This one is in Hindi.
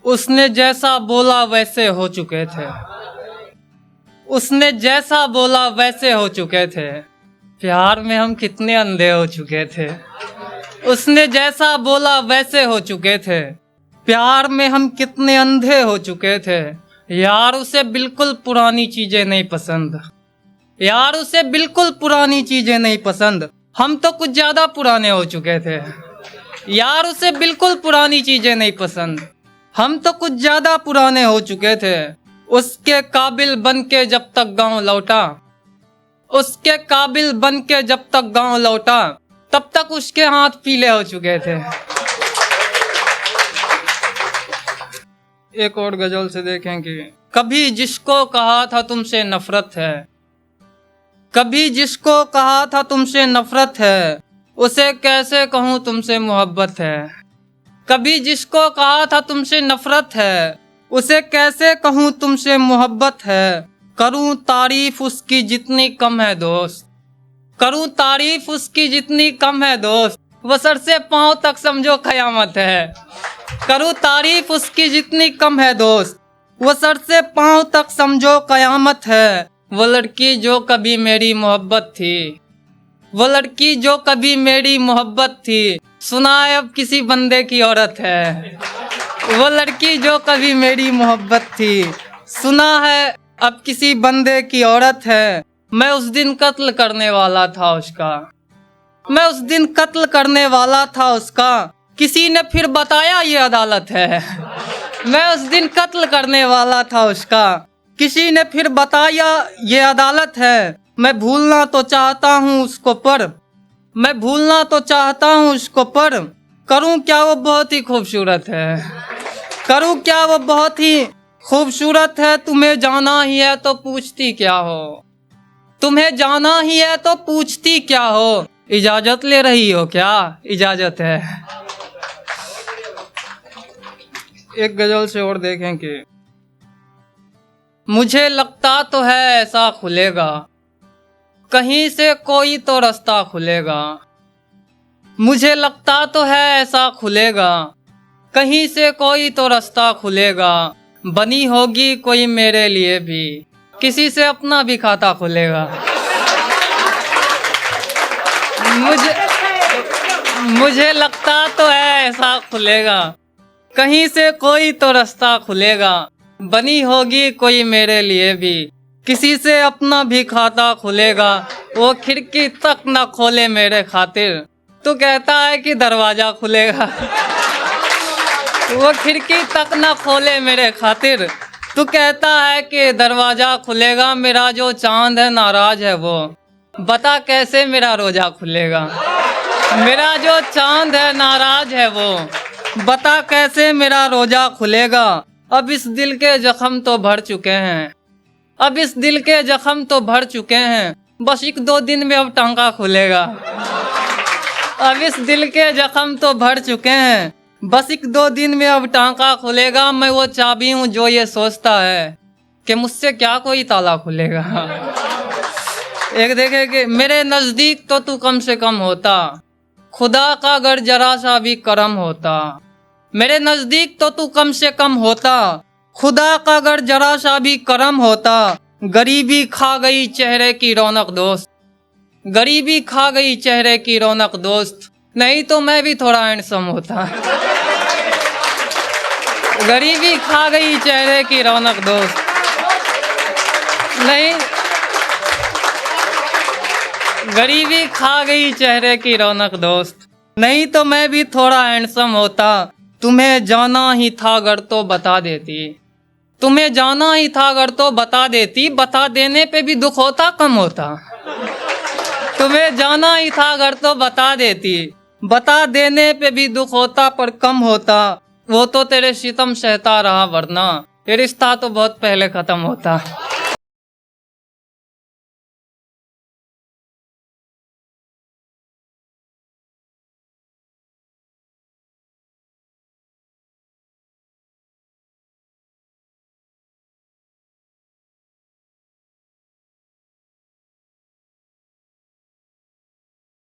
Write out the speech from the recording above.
उसने जैसा बोला वैसे हो चुके थे। उसने जैसा बोला वैसे हो चुके थे। प्यार में हम कितने अंधे हो चुके थे। उसने जैसा बोला वैसे हो चुके थे। प्यार में हम कितने अंधे हो चुके थे। यार उसे बिल्कुल पुरानी चीजें नहीं पसंद। यार उसे बिल्कुल पुरानी चीजें नहीं पसंद। हम तो कुछ ज्यादा पुराने हो चुके थे। यार उसे बिल्कुल पुरानी चीजें नहीं पसंद। हम तो कुछ ज्यादा पुराने हो चुके थे। उसके काबिल बन के जब तक गांव लौटा, उसके काबिल बन के जब तक गांव लौटा, तब तक उसके हाथ पीले हो चुके थे। एक और गजल से देखेंगे। कभी जिसको कहा था तुमसे नफरत है, कभी जिसको कहा था तुमसे नफरत है, उसे कैसे कहूँ तुमसे मोहब्बत है। कभी जिसको कहा था तुमसे नफरत है, उसे कैसे कहूँ तुमसे मोहब्बत है। करूँ तारीफ उसकी जितनी कम है दोस्त, करूँ तारीफ उसकी जितनी कम है दोस्त, वो सर से पाँव तक समझो कयामत है। करूँ तारीफ उसकी जितनी कम है दोस्त, वो सर से पाँव तक समझो कयामत है। वो लड़की जो कभी मेरी मोहब्बत थी, वो लड़की जो कभी मेरी मोहब्बत थी, सुना है अब किसी बंदे की औरत है। वो लड़की जो कभी मेरी मोहब्बत थी, सुना है अब किसी बंदे की औरत है। मैं उस दिन कत्ल करने वाला था उसका, मैं उस दिन कत्ल करने वाला था उसका, किसी ने फिर बताया ये अदालत है। मैं उस दिन कत्ल करने वाला था उसका, किसी ने फिर बताया ये अदालत है। मैं भूलना तो चाहता हूँ उसको पर, मैं भूलना तो चाहता हूँ उसको पर, करूँ क्या वो बहुत ही खूबसूरत है। करूँ क्या वो बहुत ही खूबसूरत है। तुम्हें जाना ही है तो पूछती क्या हो, तुम्हें जाना ही है तो पूछती क्या हो। इजाजत ले रही हो क्या, इजाजत है। एक गजल से और देखेंगे। मुझे लगता तो है ऐसा खुलेगा, कहीं से कोई तो रास्ता खुलेगा। मुझे लगता तो है ऐसा खुलेगा, कहीं से कोई तो रास्ता खुलेगा। बनी होगी कोई मेरे लिए भी, किसी से अपना भी खाता खुलेगा। मुझे लगता तो है ऐसा खुलेगा, कहीं से कोई तो रास्ता खुलेगा। बनी होगी कोई मेरे लिए भी, किसी से अपना भी खाता खुलेगा। वो खिड़की तक न खोले मेरे खातिर, तो कहता है कि दरवाजा खुलेगा। वो खिड़की तक न खोले मेरे खातिर, तो कहता है कि दरवाजा खुलेगा। मेरा जो चांद है नाराज है वो, बता कैसे मेरा रोजा खुलेगा। मेरा जो चांद है नाराज है वो, बता कैसे मेरा रोजा खुलेगा। अब इस दिल के जख्म तो भर चुके हैं, अब इस दिल के जख्म तो भर चुके हैं, बस एक दो दिन में अब टांका खुलेगा। अब इस दिल के जख्म तो भर चुके हैं, बस एक दो दिन में अब टांका खुलेगा। मैं वो चाबी हूँ जो ये सोचता है कि मुझसे क्या कोई ताला खुलेगा। एक देखे कि मेरे नजदीक तो तू कम से कम होता, खुदा का अगर जरा सा भी करम होता। मेरे नजदीक तो तू कम से कम होता, खुदा का अगर जरा सा भी करम होता। गरीबी खा गई चेहरे की रौनक दोस्त, गरीबी खा गई चेहरे की रौनक दोस्त, नहीं तो मैं भी थोड़ा हैंडसम होता। गरीबी खा गई चेहरे की रौनक दोस्त, नहीं गरीबी खा गई चेहरे की रौनक दोस्त, नहीं तो मैं भी थोड़ा हैंडसम होता। तुम्हें जाना ही था अगर तो बता देती, तुम्हें जाना ही था अगर तो बता देती, बता देने पे भी दुख होता कम होता। तुम्हें जाना ही था अगर तो बता देती, बता देने पे भी दुख होता पर कम होता। वो तो तेरे सितम सहता रहा वरना ये रिश्ता तो बहुत पहले खत्म होता।